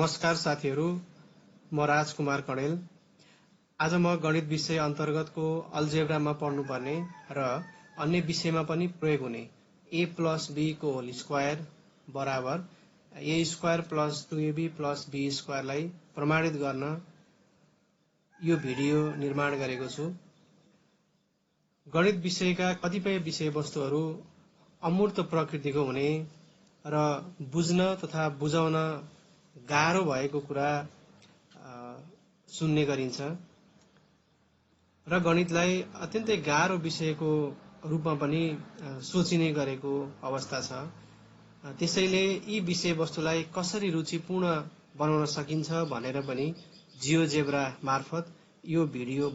नमस्कार साथीहरू, म राजकुमार कणेल। आज म गणित विषय अन्तर्गतको अल्जेब्रामा पढ्नुपर्ने र अन्य विषयमा पनि प्रयोग हुने a + b को होल स्क्वायर बराबर a स्क्वायर + 2ab + b स्क्वायरलाई प्रमाणित गर्न यो भिडियो निर्माण गरेको छु। गणित विषयका कतिपय विषयवस्तुहरू अमूर्त प्रकृतिको हुने र बुझ्न तथा बुझाउन गाह्रो भएको कुरा सुन्ने गरिन्छ र गणितलाई अत्यन्तै गाह्रो विषयको रूपमा पनि सोचिने गरेको अवस्था छ। त्यसैले यी विषयवस्तुलाई कसरी रुचिपूर्ण बनाउन सकिन्छ भनेर पनि जियोजेब्रा मार्फत यो भिडियो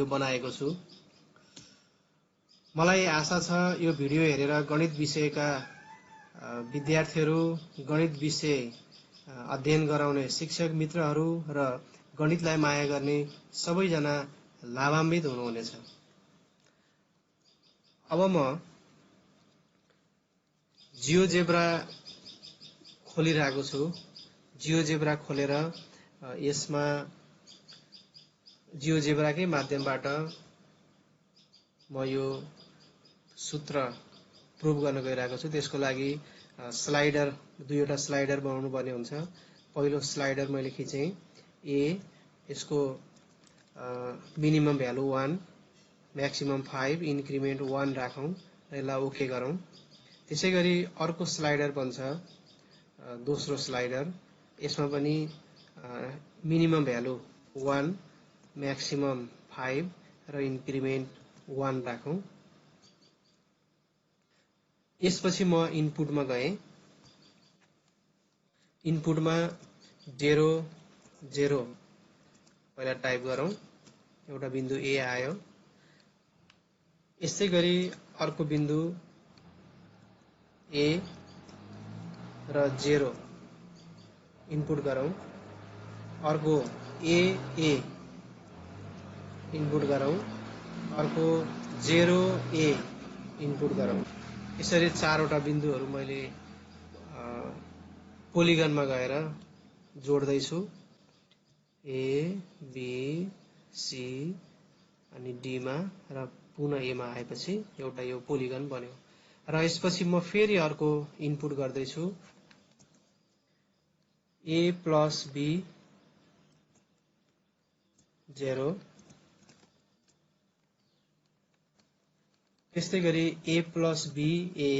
बनाएको छु। मलाई आशा छ यो भिडियो हेरेर गणित विषयका विद्यार्थीहरू, गणित विषय अध्ययन गराउने शिक्षक मित्रहरू र गणितलाई माया गर्ने सबैजना लाभान्वित हुनुहुनेछ। अब म जियोजेब्रा खोलिरहेको छु। जियोजेब्रा खोलेर यसमा जियोजेब्राकै माध्यमबाट म यो सूत्र प्रुभ गर्न गइरहेको छु। त्यसको लागि स्लाइडर दुईवटा स्लाइडर बनाउनु पर्ने हुन्छ। पहिलो स्लाइडर मैले खिचेँ ए, यसको मिनिमम भ्यालु 1, म्याक्सिमम 5, इन्क्रिमेन्ट 1 राखौँ र यसलाई ओके गरौँ। त्यसैगरी अर्को स्लाइडर बन्छ दोस्रो स्लाइडर। यसमा पनि मिनिमम भ्यालु 1, म्याक्सिमम 5 र इन्क्रिमेन्ट 1 राखौँ। यसपछि म इनपुटमा गएँ। इनपुटमा 0 0 पहिला टाइप गरौँ। एउटा बिन्दु ए आयो। यसै गरी अर्को बिन्दु ए र 0 इनपुट गरौँ। अर्को ए इनपुट गरौँ। अर्को 0 ए इनपुट गरौँ। यसरी चारवटा बिन्दुहरू मैले पोलिगनमा गएर जोड्दैछु। ए, बी, सी अनि डीमा र पुनः एमा आएपछि एउटा यो पोलिगन बन्यो। र यसपछि म फेरि अर्को इनपुट गर्दैछु। ए + बी 0, त्यस्तै गरी ए + बी ए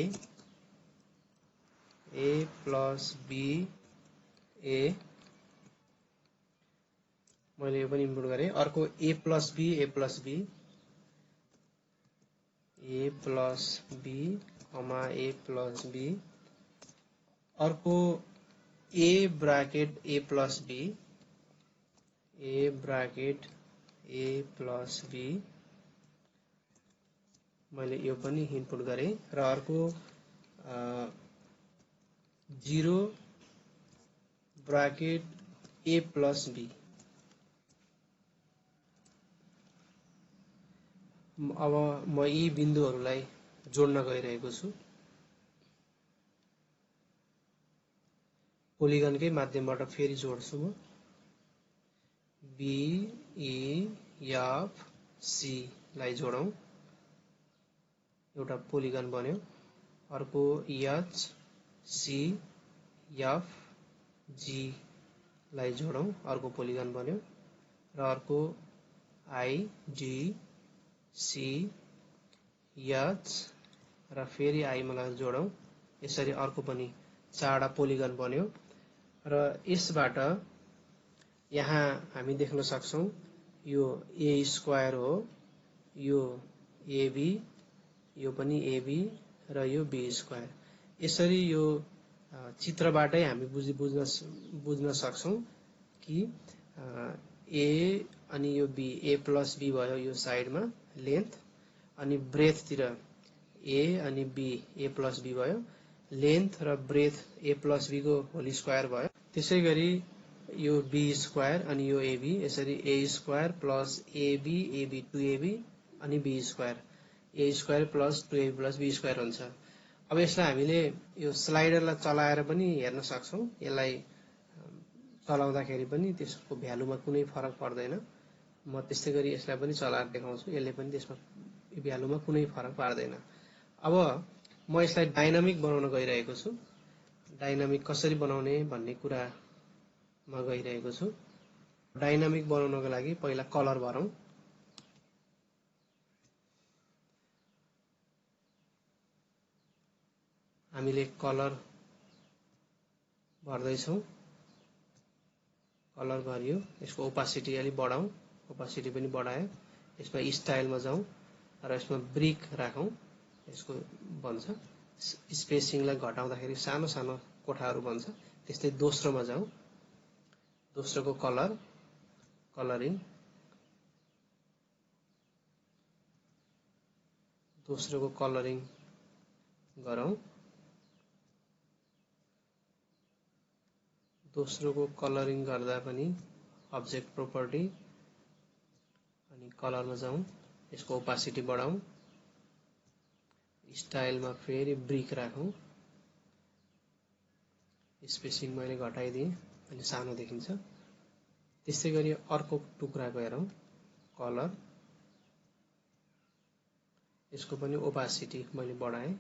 + बी ए मैले यो पनि इनपुट गरेँ। अर्को A + B A + B comma A + B. अर्को ए ब्राकेट ए + बी मैले यो पनि इनपुट गरेँ। र अर्को 0 ब्राकेट ए + बी। अब म यी बिन्दुहरूलाई जोड्न गइरहेको छु। पोलिगनकै माध्यमबाट फेरि जोड्छु म। बी, ई, एफ, सी लाई जोडौँ। एउटा पोलिगन बन्यो। अर्को एच, सी, एफ, जी लाई जोडौँ। अर्को पोलिगन बन्यो। र अर्को आई, डी, सी, एच र फेरि आई मलाई जोडौँ। यसरी अर्को पनि 4वटा पोलिगन बन्यो। र यसबाट यहाँ हामी देख्न सक्छौँ यो ए स्क्वायर हो, यो एबी, यो पनि एबी र यो बी स्क्वायर। यसरी यो चित्रबाटै हामी बुझ्न सक्छौँ कि ए अनि यो बी, ए + बी भयो यो साइडमा लेन्थ, अनि ब्रेथतिर ए अनि बी, ए + बी भयो। लेन्थ र ब्रेथ ए + बी को होल स्क्वायर भयो। त्यसै गरी यो बी स्क्वायर अनि यो एबी, यसरी ए स्क्वायर + एबी 2ab अनि B square, A square + 2ab + B square हुन्छ। अब यसलाई हामीले यो स्लाइडरलाई चलाएर पनि हेर्न सक्छौं। यसलाई चलाउँदाखेरि पनि त्यसको भ्यालुमा कुनै फरक पर्दैन। म त्यस्तै गरी यसलाई पनि चलाएर देखाउँछु, यसले पनि त्यसमा भ्यालुमा कुनै फरक पार्दैन। अब म यसलाई डाइनामिक बनाउन गइरहेको छु। डाइनामिक कसरी बनाउने भन्ने कुरामा गइरहेको छु। डाइनामिक बनाउनको लागि पहिला कलर भरौं। हामीले कलर भर्दैछौं। कलर भरियो। यसको ओपासिटी अलि बढाउँ। ओपासिटी पनि बढायो। यसमा स्टाइलमा जाउँ र यसमा ब्रिक राखौं। यसको बन्छ स्पेसिङलाई घटाउँदाखेरि सानो सानो कोठाहरू बन्छ। त्यस्तै दोस्रोमा जाउँ। दोस्रोको कलर, कलरिङ, दोस्रोको कलरिङ गरौँ। दोस्रोको कलरिङ गर्दा पनि अब्जेक्ट प्रोपर्टी अनि कलरमा जाउँ। यसको ओपासिटी बढाउँ। स्टाइलमा फेरि ब्रिक राखौं। स्पेसिङ मैले घटाइदिएँ अनि सानो देखिन्छ। त्यस्तै गरी अर्को टुक्राको हेरौँ। कलर, यसको पनि ओपासिटी मैले बढाएँ।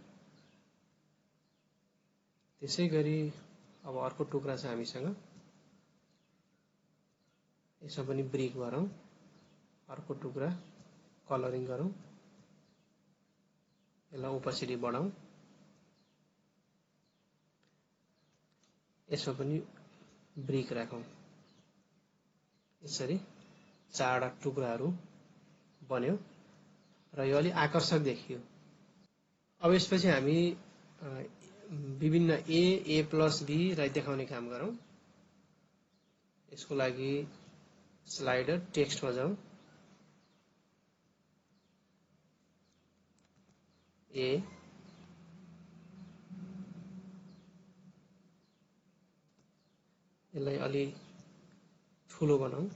त्यसै गरी अब अर्को टुक्रा छ हामीसँग। यसमा पनि ब्रिक भरौँ। अर्को टुक्रा कलरिङ गरौँ। यसलाई ओपासिटी बढाउँ। यसमा पनि ब्रिक राखौँ। यसरी चारवटा टुक्राहरू बन्यो र यो अलि आकर्षक देखियो। अब यसपछि हामी विभिन्न ए प्लस बी लाई देखाउने काम गरौँ। यसको लागि स्लाइडर टेक्स्टमा जाउँ। ए यसलाई अलि ठुलो बनाऊ।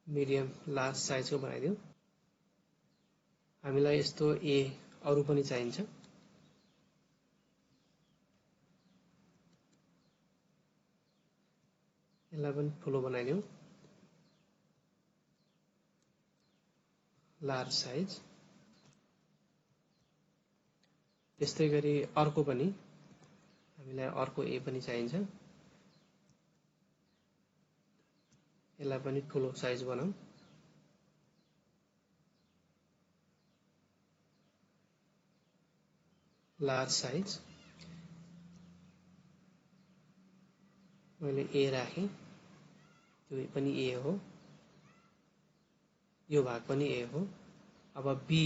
मिडियम लार्ज साइजको बनाइदिउँ। हामीलाई यस्तो ए अरु पनि चाहिन्छ। यसलाई पनि ठुलो बनाइदिउँ। Large size. त्यस्तै गरी अर्को पनि हामीलाई अर्को ए पनि चाहिन्छ। यसलाई पनि ठुलो साइज बनाऊ। Large size. मैले ए राखेँ। यो पनि ए हो। यो भाग पनि ए हो। अब बी,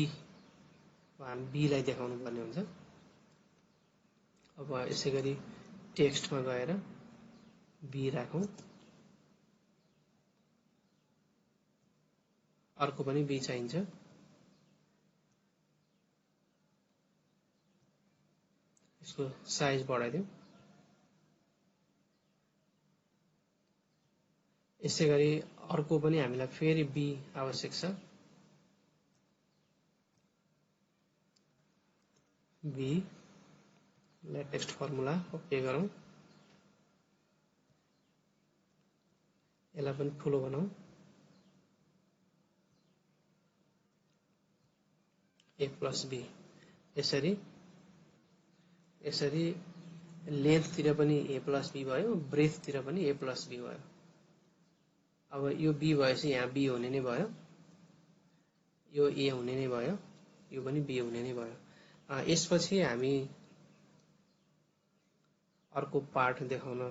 हामी बी लाई देखाउनु पर्ने हुन्छ। अब यसै गरी टेक्स्टमा गएर बी राखौं। अर्को पनि बी चाहिन्छ। यसको साइज बढाइदिउँ। यसै गरी अर्को पनि हामीलाई फेरि बी आवश्यक छ। बी लेटेस्ट फर्मुला ओके गरौँ। यसलाई पनि ठुलो बनाऊ। ए प्लस बी। यसरी लेन्थ तिर पनि ए प्लस बी भयो, ब्रेथ तिर पनि ए प्लस बी भयो। अब यो बी भएपछि यहाँ बी हुने नै भयो। यो ए हुने नै भयो। यो पनि बी हुने नै भयो। यसपछि हामी अर्को पार्ट देखाउन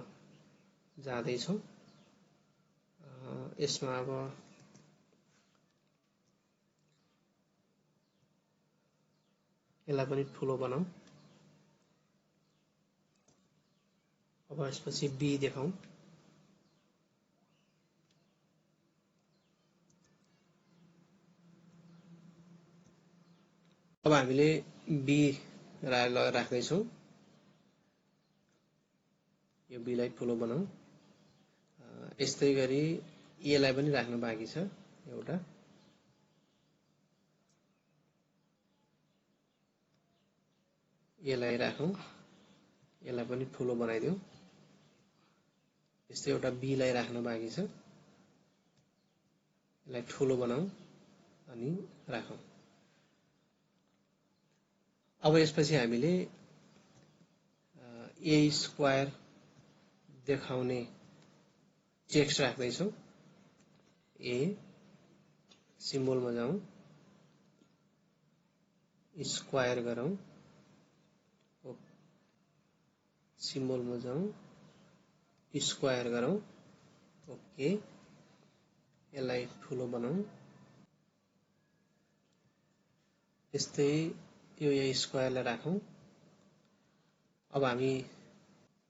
जाँदैछौं। यसमा अब यसलाई पनि ठुलो बनाऊ। अब यसपछि बी देखाउँ। अब हामीले बी राख्दैछौं। यो बी लाई ठुलो बनाऊ। यस्तै गरी ए लाई पनि राख्न बाँकी छ। एउटा यसलाई राखौं यसलाई पनि ठुलो बनाइदिउँ त्यस्तै एउटा b लाई राख्न बाँकी छ यसलाई ठुलो बनाऊ अनि राखौं अब यसपछि हामीले a स्क्वायर देखाउने टेक्स्ट राख्दै छौं a सिम्बलमा जाउँ स्क्वायर गरौँ सिम्बलमा जाउँ स्क्वायर गरौँ ओके यसलाई ठुलो बनाऊ त्यस्तै यो स्क्वायरलाई राखौं अब हामी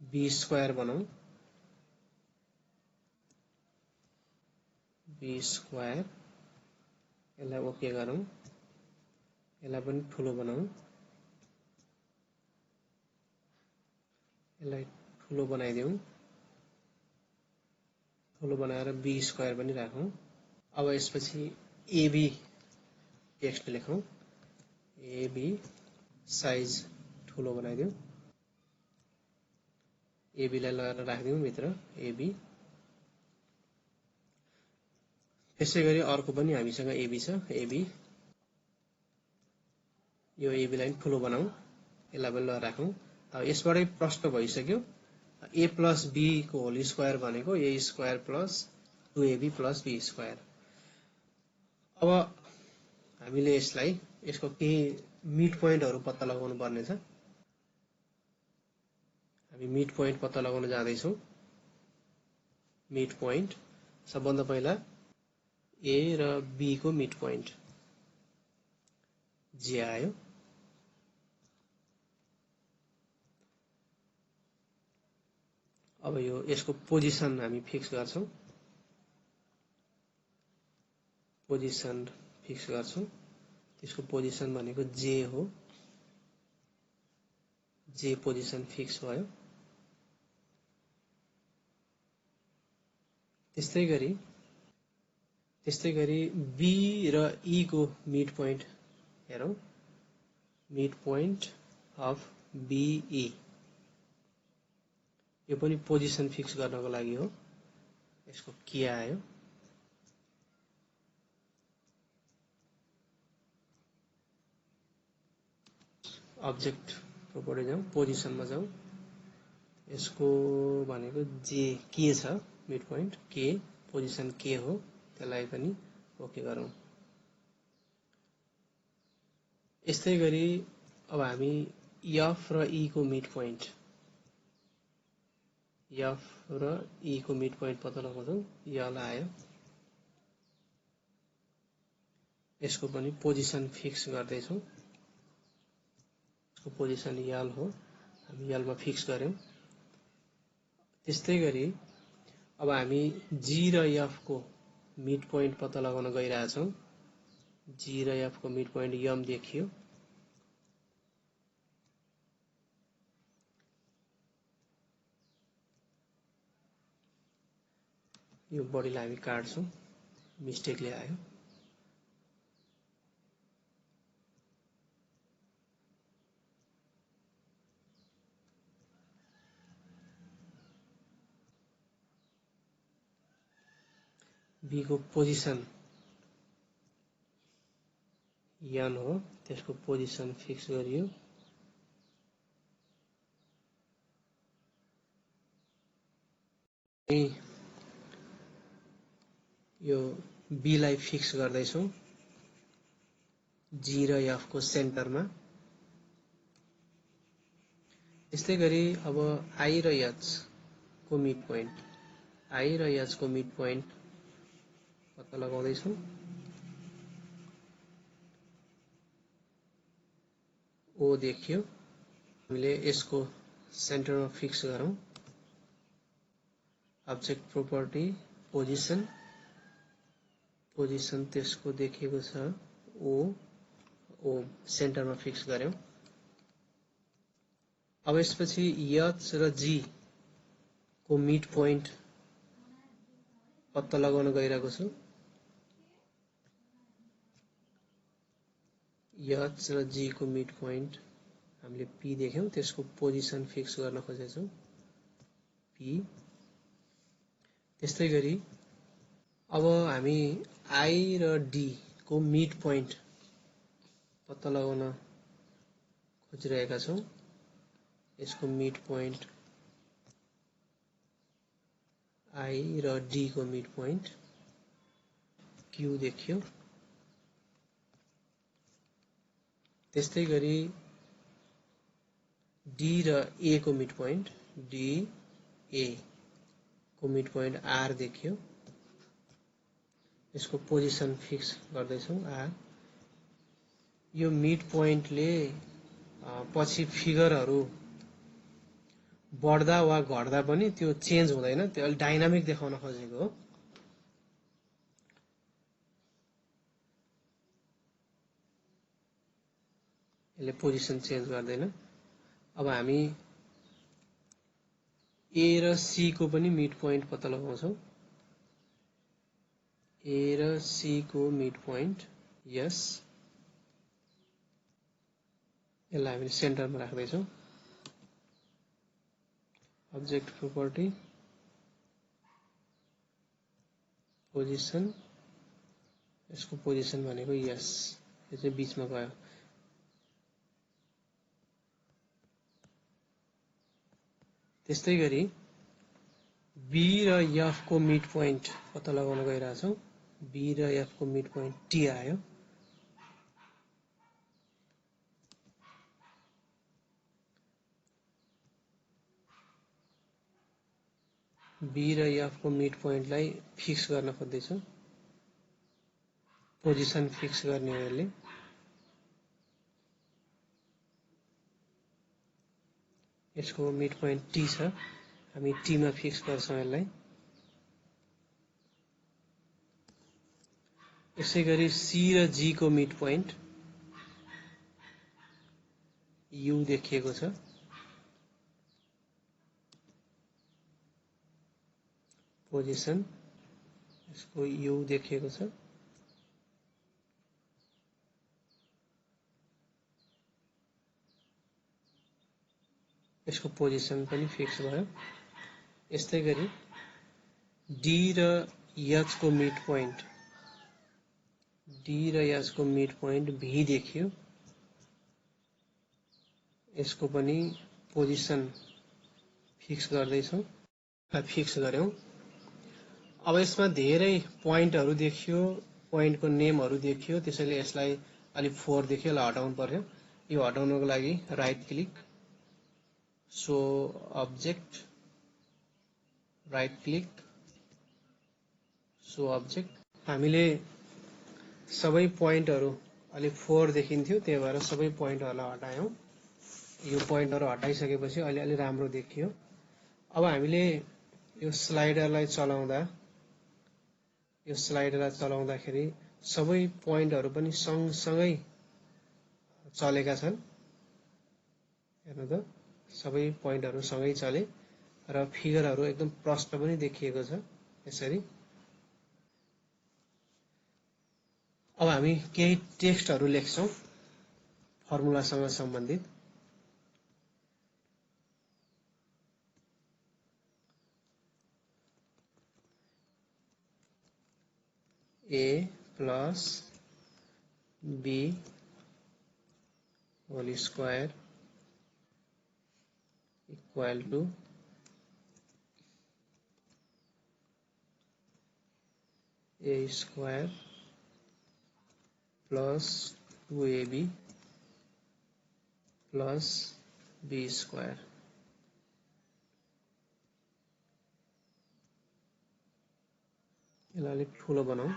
b स्क्वायर बनाऊ b स्क्वायर यसलाई ओके गरौँ यसलाई पनि ठुलो बनाऊ यसलाई ठुलो बनाइदिउँ ठुलो बनाएर b स्क्वायर पनि राखौं अब यसपछि ab टेक्स्ट लेखौं ab साइज ठुलो बनाइदिउँ ab लाई लगाएर राख्दिउँ भित्र ab त्यसैगरी अर्को पनि हामीसँग ab छ ab यो ab लाई ठुलो बनाऊ यसलाई पनि लगाएर राखौं अब यसबाटै प्रश्न भइसक्यो a plus b को होल स्क्वायर भनेको a square plus 2ab plus b square अब हामीले यसको केही मिड पोइन्टहरु पत्ता लगाउनु पर्ने छ हामी मिड पोइन्ट पत्ता लगाउन जाँदै छौं मिड पोइन्ट सबभन्दा पहिला a र b को मिड पोइन्ट जे आयो अब यसको पोजिसन हामी फिक्स गर्छौं त्यसको पोजिसन भनेको जे हो जे पोजिसन फिक्स भयो त्यस्तै गरी b र e को मिड पोइन्ट हेरौं मिड पोइन्ट अफ BE यो पनि पोजिसन फिक्स गर्नको लागि हो यसको के आयो अब्जेक्ट प्रोपर्टी जाउँ पोजिसनमा जाउँ यसको भनेको जे के छ मिड पोइन्ट के पोजिसन के हो त्यसलाई पनि ओके गरौँ यस्तै गरी अब हामी f र e को मिड पोइन्ट f र e को मिड पोइन्ट पत्ता लगाउँछौं यल आयो यसको पनि पोजिसन फिक्स गर्दै छौं यसको पोजिसन यल हो हामी यलमा फिक्स गर्यौं त्यस्तै गरी अब हामी g र f को मिड पोइन्ट पत्ता लगाउन गइरहेछौं g र f को मिड पोइन्ट यम देखियो यो बडीलाई हामी काट्छौं मिस्टेकले आयो b को पोजिसन यन हो त्यसको पोजिसन फिक्स गरियो यो b लाई फिक्स गर्दै छौं g र f को सेन्टरमा त्यस्तै गरी अब i र h को मिड पोइन्ट i र h को मिड पोइन्ट पत्ता लगाउँदै छौं ओ देखियो हामीले यसको सेन्टरमा फिक्स गरौं अब्जेक्ट प्रोपर्टी पोजिसन त्यसको देखिएको छ ओ सेन्टरमा फिक्स गर्यौं अब यसपछि h र g को मिड पोइन्ट पत्ता लगाउन गइरहेको छु एच र जी को मिड पोइन्ट हामीले पी देख्यौं, त्यसको पोजिसन फिक्स गर्न खोजेछौं पी। त्यस्तै गरी अब हामी आई र डी को मिड पोइन्ट पत्ता लगाउन खोजिरहेका छौं। यसको मिड पोइन्ट आई र डी को मिड पोइन्ट क्यू देखियो। त्यस्तै गरी डी र ए को मिड पोइन्ट डी ए को मिड पोइन्ट आर देखियो। यसको पोजिसन फिक्स गर्दैछौं आर। यो मिड पोइन्टले पछि फिगरहरू बढ्दा वा घट्दा पनि त्यो चेन्ज हुँदैन, त्यो अलि डाइनामिक देखाउन खोजेको हो। यसले पोजिसन चेन्ज गर्दैन। अब हामी ए र सी को पनि मिड पोइन्ट पत्ता लगाउँछौं। ए र सी को मिड पोइन्ट यस, यसलाई हामीले सेन्टरमा राख्दैछौं। अब्जेक्ट प्रोपर्टी पोजिसन, यसको पोजिसन भनेको यस, यो चाहिँ बीचमा गयो। त्यस्तै गरी बी र एफ को मिड पोइन्ट पत्ता लगाउन गइरहेछौं। बी र एफ को मिड पोइन्ट टी आयो। बी र एफ को मिड पोइन्टलाई फिक्स गर्न खोज्दैछौं, पोजिसन फिक्स गर्ने हो यसले। यसको मिड पोइन्ट टी छ, हामी टी मा फिक्स गर्छौं यसलाई। यसै गरी सी र जी को मिड पोइन्ट यू देखिएको छ। पोजिसन यसको यू देखिएको छ। यसको पोजिसन पनि फिक्स भयो। यस्तै गरी डी र एच को मिड पोइन्ट, डी र एच को मिड पोइन्ट भी देखियो। यसको पनि पोजिसन फिक्स गर्दैछौं, फिक्स गर्यौं। अब यसमा धेरै पोइन्टहरू देखियो, पोइन्टको नेमहरू देखियो, त्यसैले यसलाई अलि 4 देखियो, यसलाई हटाउनु पर्यो। यो हटाउनको लागि right click, so object, right click, so object. हामीले सबै पोइन्टहरू अलि 4 देखिन्थ्यो, त्यही भएर सबै पोइन्टहरूलाई हटायौं। यो पोइन्टहरू हटाइसकेपछि अलि अलि राम्रो देखियो। अब हामीले यो स्लाइडरलाई चलाउँदाखेरि सबै पोइन्टहरू पनि सँगसँगै चलेका छन्। हेर्नु त, सबै पोइन्टहरू सँगै चले र फिगरहरू एकदम प्रष्ट पनि देखिएको छ यसरी। अब हामी केही टेक्स्टहरू लेख्छौं फर्मुलासँग सम्बन्धित। a plus b whole square equal to a square plus 2ab plus b square। यसलाई अलिक ठुलो बनाऊ।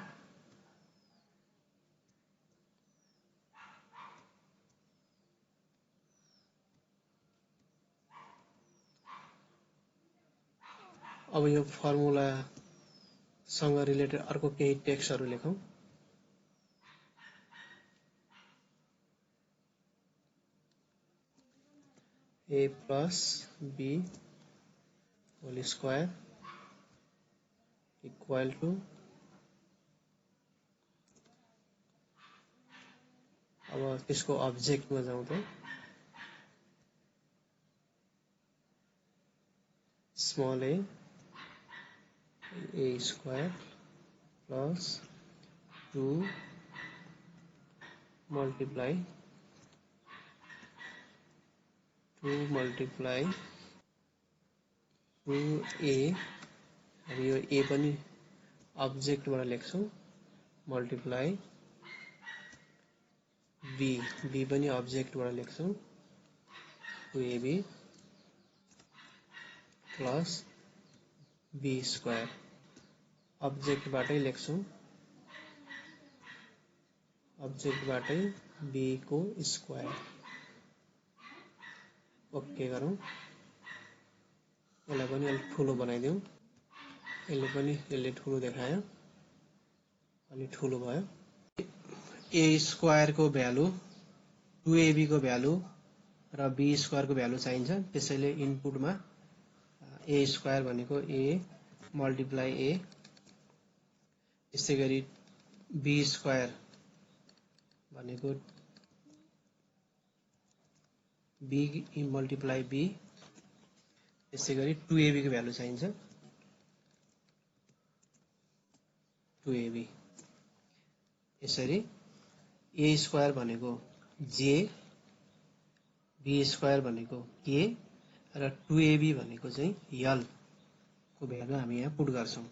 अब यो फर्मुला सँग रिलेटेड अर्को केही टेक्स्टहरू लेखौं। a plus b whole square equal to अब त्यसको अब्जेक्टमा जाउँ त small a square plus 2 multiply 2a हामी यो a पनि अब्जेक्टबाट लेख्छौं मल्टिप्लाई b पनि अब्जेक्टबाट लेख्छौं 2ab प्लस b स्क्वायर अब्जेक्टबाटै लेख्छौं अब्जेक्टबाटै b को स्क्वायर ओके गरौँ यसलाई पनि अलि ठुलो बनाइदिउँ यसले ठुलो देखायो अलि ठुलो भयो a स्क्वायर को भ्यालु 2ab को भ्यालु र b स्क्वायर को भ्यालु चाहिन्छ त्यसैले इनपुटमा a स्क्वायर भनेको a मल्टिप्लाई a त्यसैगरी b स्क्वायर भनेको b मल्टिप्लाई b त्यसैगरी 2ab को भ्यालु चाहिन्छ 2ab यसरी a स्क्वायर भनेको j b स्क्वायर भनेको k र 2ab भनेको चाहिँ l को भ्यालु हामी यहाँ पुट गर्छौं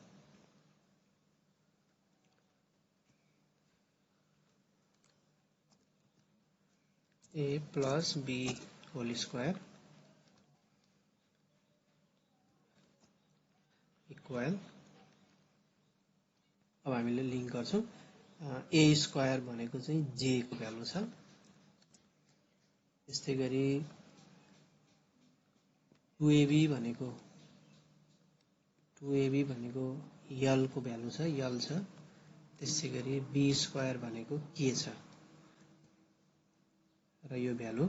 a plus b whole square equal अब हामीले लिंक गर्छौं a स्क्वायर भनेको चाहिँ j को भ्यालु छ त्यस्तैगरी 2ab भनेको l को भ्यालु छ l छ त्यसैगरी b स्क्वायर भनेको k छ र यो भ्यालु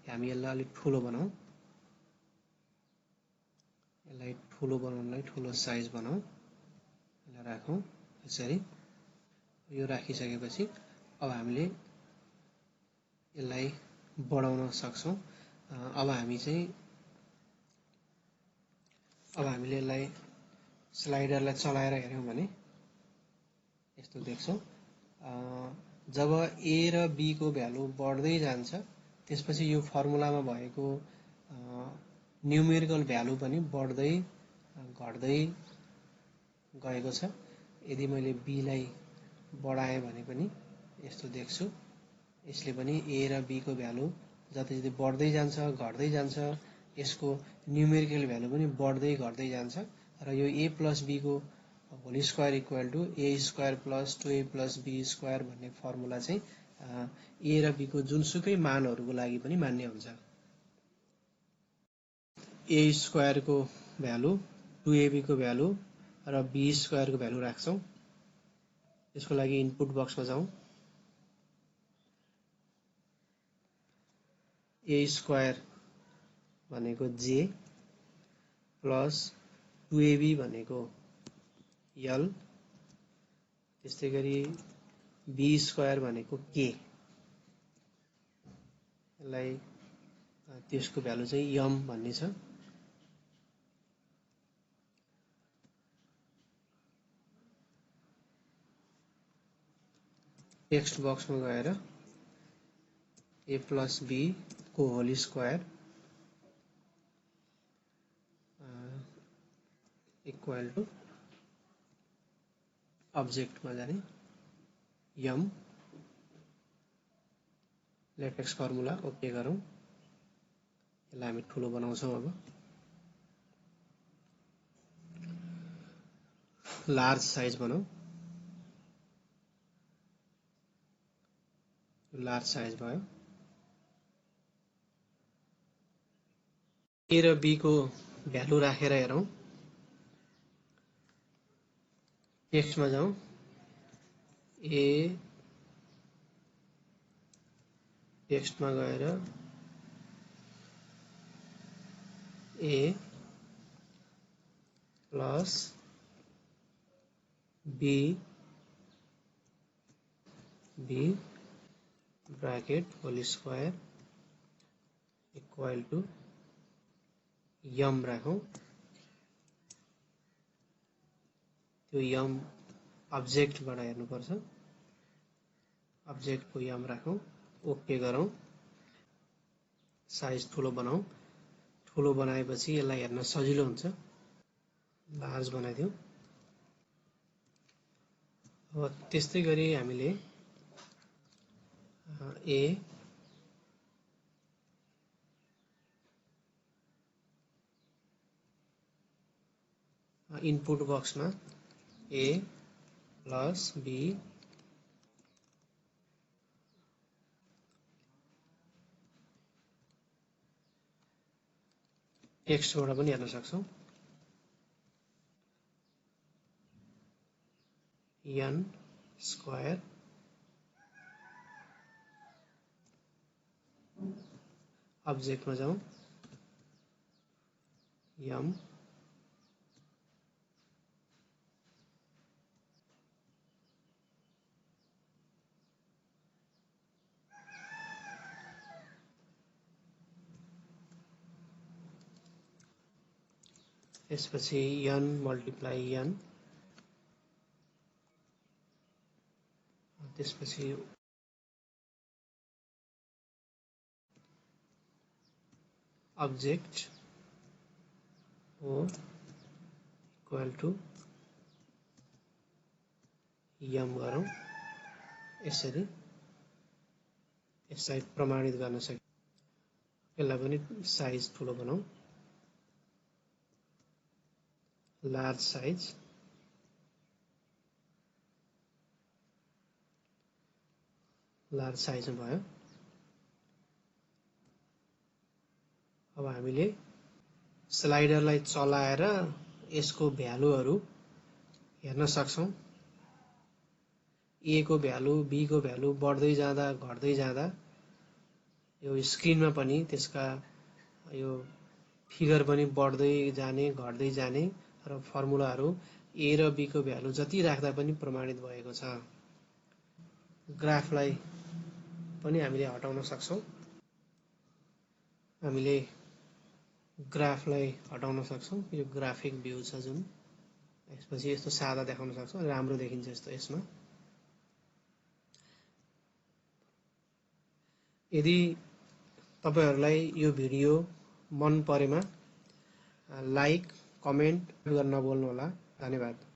हामी यसलाई अलि ठुलो बनाऊ यसलाई ठुलो बनाउनलाई ठुलो साइज बनाऊ यसलाई राखौं यसरी यो राखिसकेपछि अब हामीले यसलाई बढाउन सक्छौं अब हामीले यसलाई स्लाइडरलाई चलाएर हेर्यौं भने यस्तो देख्छौं जब a र b को भ्यालु बढ्दै जान्छ त्यसपछि यो फर्मुलामा भएको न्यूमेरिकल भ्यालु पनि बढ्दै घट्दै गएको छ यदि मैले b लाई बढाएँ भने पनि यस्तो देख्छु यसले पनि a र b को भ्यालु जति जति बढ्दै जान्छ घट्दै जान्छ यसको न्यूमेरिकल भ्यालु पनि बढ्दै घट्दै जान्छ र यो a plus b को whole square equal to a square plus 2a plus b square भन्ने फर्मुला चाहिँ a र b को जुनसुकै मानहरुको लागि पनि मान्य हुन्छ a स्क्वायर को भ्यालु 2ab को भ्यालु र b स्क्वायर को भ्यालु राख्छौं यसको लागि इनपुट बक्समा जाउँ a स्क्वायर भनेको j प्लस 2ab भनेको l त्यस्तैगरी b स्क्वायर भनेको k यसलाई त्यसको भ्यालु चाहिँ m भन्ने छ टेक्स्ट बक्समा गएर a plus b को होल स्क्वायर इक्वल टु अब्जेक्टमा जाने m लेटेक्स फर्मुला ओके गरौँ यसलाई हामी ठुलो बनाउँछौं अब लार्ज साइज बनाऊ लार्ज साइज भयो a र b को भ्यालु राखेर हेरौं टेक्स्टमा जाउँ a टेक्स्टमा गएर a plus b bracket whole square equal to यम राखौं। त्यो यम अब्जेक्टबाट हेर्नुपर्छ। अब्जेक्टको यम राखौं, ओके गरौं, साइज ठुलो बनाऊ। ठुलो बनाएपछि यसलाई हेर्न सजिलो हुन्छ। लार्ज बनाइदिउँ। अब त्यस्तै गरी हामीले ए इनपुट बक्समा ए प्लस बी टेक्स्टबाट पनि हेर्न सक्छौं। n स्क्वायर अब्जेक्टमा जाउँ, यम त्यसपछि n मल्टिप्लाई n, त्यसपछि अब्जेक्ट ओ इक्वल टू यम गरौँ। यसरी यसलाई प्रमाणित गर्न सकिन्छ। यसलाई पनि साइज ठुलो बनाऊ, लार्ज साइज, लार्ज साइजमा भयो। अब हामीले स्लाइडरलाई चलाएर यसको भ्यालुहरू हेर्न सक्छौं। ए को भ्यालु, बी को भ्यालु बढ्दै जाँदा घट्दै जाँदा यो स्क्रिनमा पनि त्यसका यो फिगर पनि बढ्दै जाने घट्दै जाने र फर्मुलाहरू ए र बी को भ्यालु जति राख्दा पनि प्रमाणित भएको छ। ग्राफलाई पनि हामीले हटाउन सक्छौं। हामीले ग्राफलाई हटाउन सक्छौं। यो ग्राफिक भ्यू छ जुन, यसपछि यस्तो सादा देखाउन सक्छौं, राम्रो देखिन्छ यस्तो। यसमा यदि तपाईहरुलाई यो भिडियो मन परेमा लाइक, कमेन्ट गर्न नभुल्नुहोला। धन्यवाद।